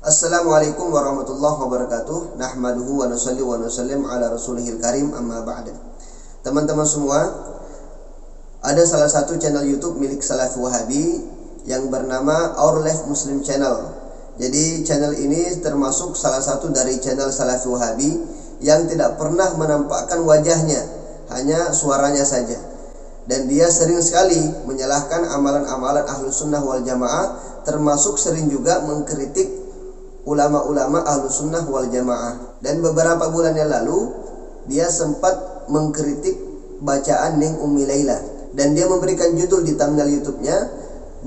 Assalamualaikum warahmatullahi wabarakatuh. Nahmaduhu wa nusalli wa nusallim ala rasulihil karim, amma ba'da. Teman-teman semua, ada salah satu channel YouTube milik Salafi Wahabi yang bernama Our Life Muslim Channel. Jadi channel ini termasuk salah satu dari channel Salafi Wahabi yang tidak pernah menampakkan wajahnya, hanya suaranya saja. Dan dia sering sekali menyalahkan amalan-amalan Ahlus Sunnah wal Jamaah, termasuk sering juga mengkritik ulama-ulama Ahlus Sunnah wal Jamaah. Dan beberapa bulan yang lalu dia sempat mengkritik bacaan Ning Ummi Laila, dan dia memberikan judul di thumbnail YouTube-nya,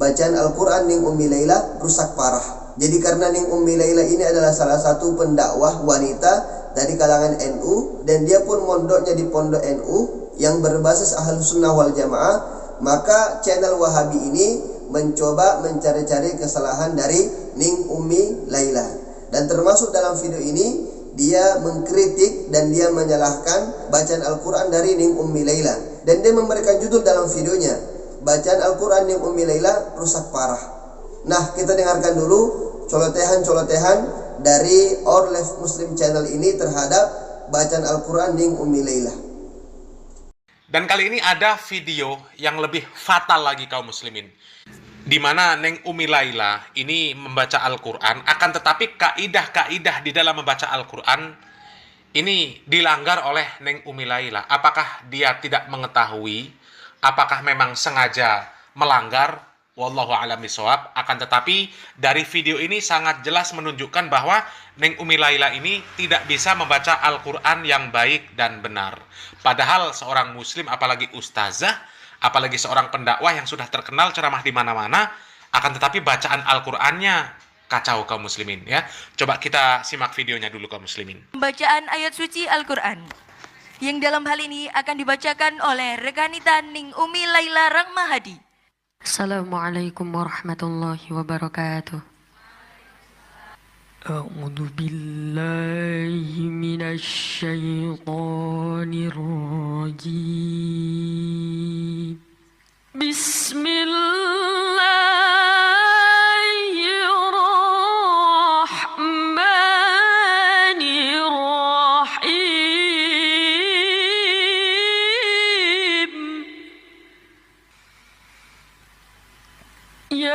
bacaan Al-Quran Ning Ummi Laila rusak parah. Jadi karena Ning Ummi Laila ini adalah salah satu pendakwah wanita dari kalangan NU, dan dia pun mondoknya di pondok NU yang berbasis Ahlus Sunnah wal Jamaah, maka channel Wahabi ini mencoba mencari-cari kesalahan dari Ning Ummi Laila. Dan termasuk dalam video ini dia mengkritik dan dia menyalahkan bacaan Al-Quran dari Ning Ummi Laila. Dan dia memberikan judul dalam videonya, bacaan Al-Quran Ning Ummi Laila rusak parah. Nah, kita dengarkan dulu colotehan-colotehan dari Our Life Muslim Channel ini terhadap bacaan Al-Quran Ning Ummi Laila. Dan kali ini ada video yang lebih fatal lagi kaum muslimin, di mana Ning Ummi Laila ini membaca Al-Quran, akan tetapi kaidah-kaidah di dalam membaca Al-Quran ini dilanggar oleh Ning Ummi Laila. Apakah dia tidak mengetahui? Apakah memang sengaja melanggar? Wallahu a'lam bishawab. Akan tetapi dari video ini sangat jelas menunjukkan bahwa Ning Ummi Laila ini tidak bisa membaca Al-Quran yang baik dan benar. Padahal seorang muslim, apalagi ustazah, apalagi seorang pendakwah yang sudah terkenal ceramah di mana-mana, akan tetapi bacaan Al-Qur'annya kacau kaum muslimin ya. Coba kita simak videonya dulu kaum muslimin. Bacaan ayat suci Al-Qur'an yang dalam hal ini akan dibacakan oleh rekanita Ning Ummi Laila Rahmahadi. Assalamualaikum warahmatullahi wabarakatuh. A'udzu billahi minasy syaithanir rajim. Bismillahirrahmanirrahim. Ya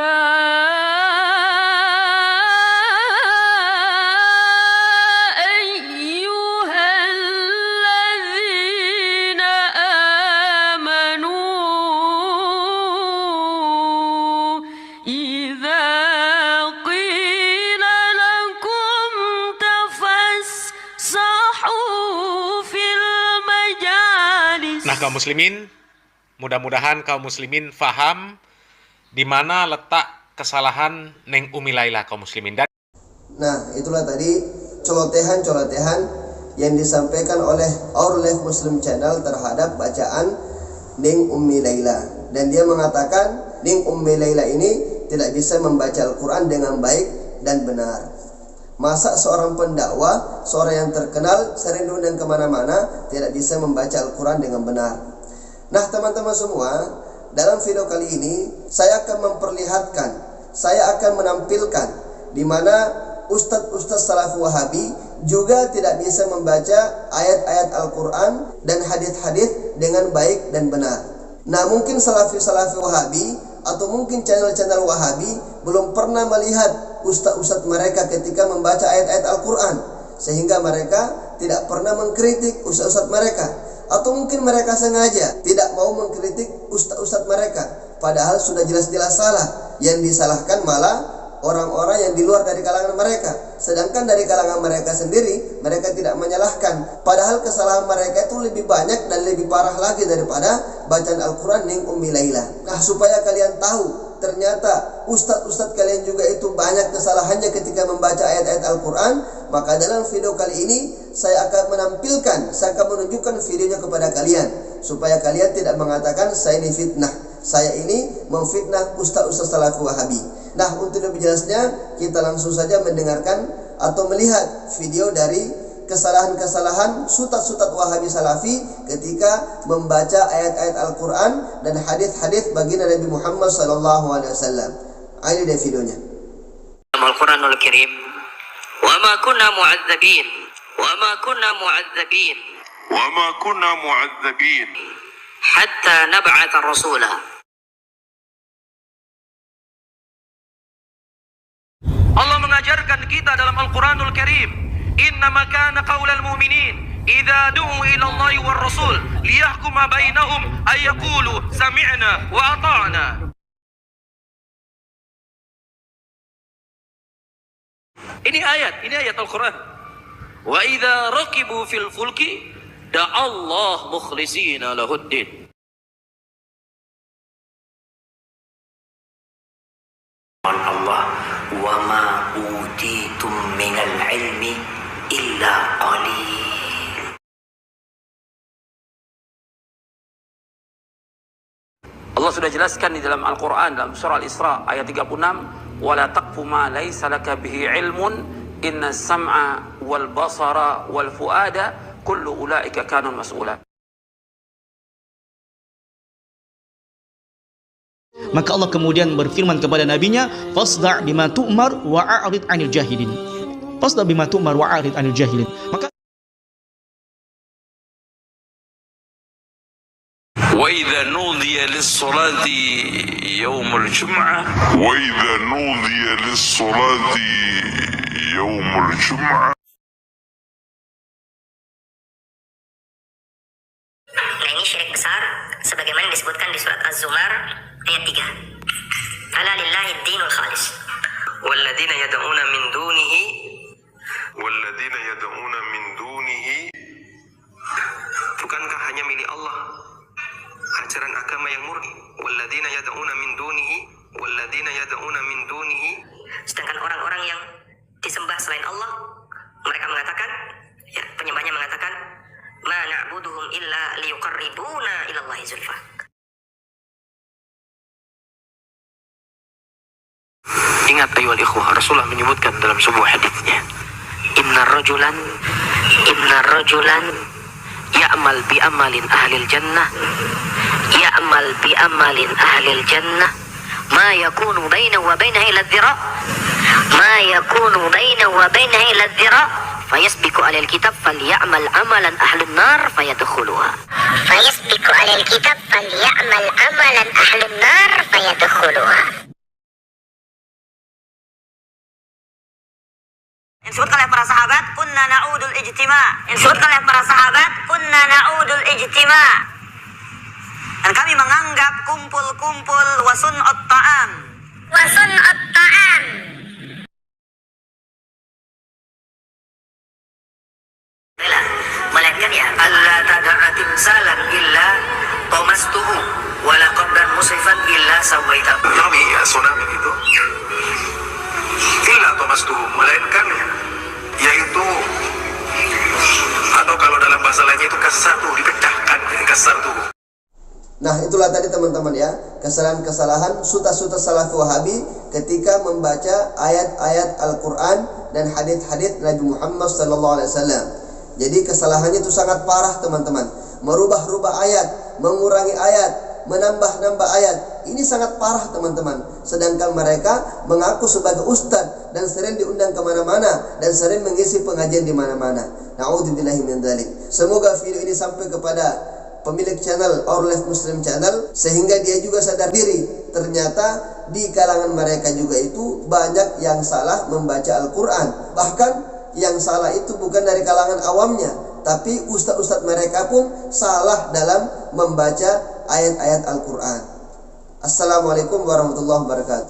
Nah kaum muslimin, mudah-mudahan kaum muslimin faham di mana letak kesalahan Ning Ummi Laila kaum muslimin. Nah, itulah tadi colotehan-colotehan yang disampaikan oleh Our Life Muslim Channel terhadap bacaan Ning Ummi Laila. Dan dia mengatakan Ning Ummi Laila ini tidak bisa membaca Al-Quran dengan baik dan benar. Masa seorang pendakwah, seorang yang terkenal, sering diundang kemana-mana, tidak bisa membaca Al-Quran dengan benar. Nah teman-teman semua, dalam video kali ini saya akan memperlihatkan, saya akan menampilkan di mana ustadz-ustadz Salafi Wahabi juga tidak bisa membaca ayat-ayat Al-Quran dan hadis-hadis dengan baik dan benar. Nah mungkin Salafi Wahabi atau mungkin channel-channel Wahabi belum pernah melihat ustadz-ustadz mereka ketika membaca ayat-ayat Al-Quran, sehingga mereka tidak pernah mengkritik ustadz-ustadz mereka. Atau mungkin mereka sengaja tidak mau mengkritik ustadz-ustadz mereka, padahal sudah jelas-jelas salah. Yang disalahkan malah orang-orang yang di luar dari kalangan mereka. Sedangkan dari kalangan mereka sendiri, mereka tidak menyalahkan. Padahal kesalahan mereka itu lebih banyak dan lebih parah lagi daripada bacaan Al-Quran Ning Ummi Laila. Nah supaya kalian tahu, ternyata ustadz-ustadz kalian juga itu banyak kesalahannya ketika membaca ayat-ayat Al-Quran, maka dalam video kali ini saya akan menampilkan, saya akan menunjukkan videonya kepada kalian, supaya kalian tidak mengatakan saya ini fitnah, saya ini memfitnah ustadz-ustadz Salafi Wahabi. Nah untuk lebih jelasnya kita langsung saja mendengarkan atau melihat video dari kesalahan-kesalahan sutat-sutat Wahabi Salafi ketika membaca ayat-ayat Al-Quran dan hadis-hadis baginda Nabi Muhammad SAW. Ini dia videonya. Al-Quranul Karim وما كنا معذبين وما كنا معذبين وما كنا معذبين حتى نبعث رسولا. Allah mengajarkan kita dalam Al-Quranul Karim, innama kana qaulal mu'minin idza du'u ila Allahi war Rasul liyahkuma bainahum ay yaqulu sami'na wa ata'na. Ini ayat Al-Quran. Wa idza raqibu fil fulki da'allah mukhlishina lahuddin. Allah wa ma utitum minal ilmi illa qalil. Allah sudah jelaskan di dalam Al-Quran dalam surah Al-Isra ayat 36, wala taqfu ma laysa laka bihi ilmun inna sam'a wal basara wal fuada kullu ulaika kanu mas'ula. Maka Allah kemudian berfirman kepada nabinya, fasda' bima tu'mar wa a'rid 'anil jahilin. Fasda' bima tu'mar wa a'rid 'anil jahilin. Maka wa idza nudiya lis-salati yaumul jum'ah wa idza nudiya lis-salati yaumul jum'ah. Nah, ini syirik besar sebagaimana disebutkan di surat Az-Zumar ayat 3. Ala lillahi ad-dinul khalis. Walladzina yad'una min dunihi bukankah hanya milik Allah ajaran agama yang murni? Walladzina yad'una min dunihi sedangkan orang-orang yang disembah selain Allah, mereka mengatakan, ya, penyembahnya mengatakan, ma na'buduhum illa liyuqarribuna ila Allahi zulfa. Ingat ayuhal ikhwah, Rasulullah menyebutkan dalam sebuah hadisnya, Inna rajulan ya'mal bi amalin ahlil jannah ma yakunu bainahu wa bainahu ila dhira fayasbiqu alal kitab falyamal amalan ahlun nar fayadkhuluha. Disebutkan oleh para sahabat, kunna na'udul ijtima. Dan kami menganggap kumpul-kumpul wasun'ut ta'am. Melainkan ya, alla tada'a timsalan illa tomastuhu wala qabran musrifan illa sawaita. Kami ya tsunami itu illa tomastuhu, melainkan yaitu, atau kalau dalam bahasa lainnya itu kasatu, dipecahkan, jadi kasar tubuh. Nah, itulah tadi teman-teman ya, kesalahan-kesalahan suta-suta Salafi Wahabi ketika membaca ayat-ayat Al-Quran dan hadits-hadits Nabi Muhammad SAW. Jadi kesalahannya itu sangat parah teman-teman. Merubah-rubah ayat, mengurangi ayat, menambah-nambah ayat. Ini sangat parah teman-teman. Sedangkan mereka mengaku sebagai ustadz dan sering diundang kemana-mana dan sering mengisi pengajian di mana-mana. Na'udzubillahi min dzalik. Semoga video ini sampai kepada pemilik channel Our Life Muslim Channel sehingga dia juga sadar diri. Ternyata di kalangan mereka juga itu banyak yang salah membaca Al-Quran. Bahkan yang salah itu bukan dari kalangan awamnya, tapi ustadz-ustadz mereka pun salah dalam membaca ayat-ayat Al-Quran. Assalamualaikum warahmatullahi wabarakatuh.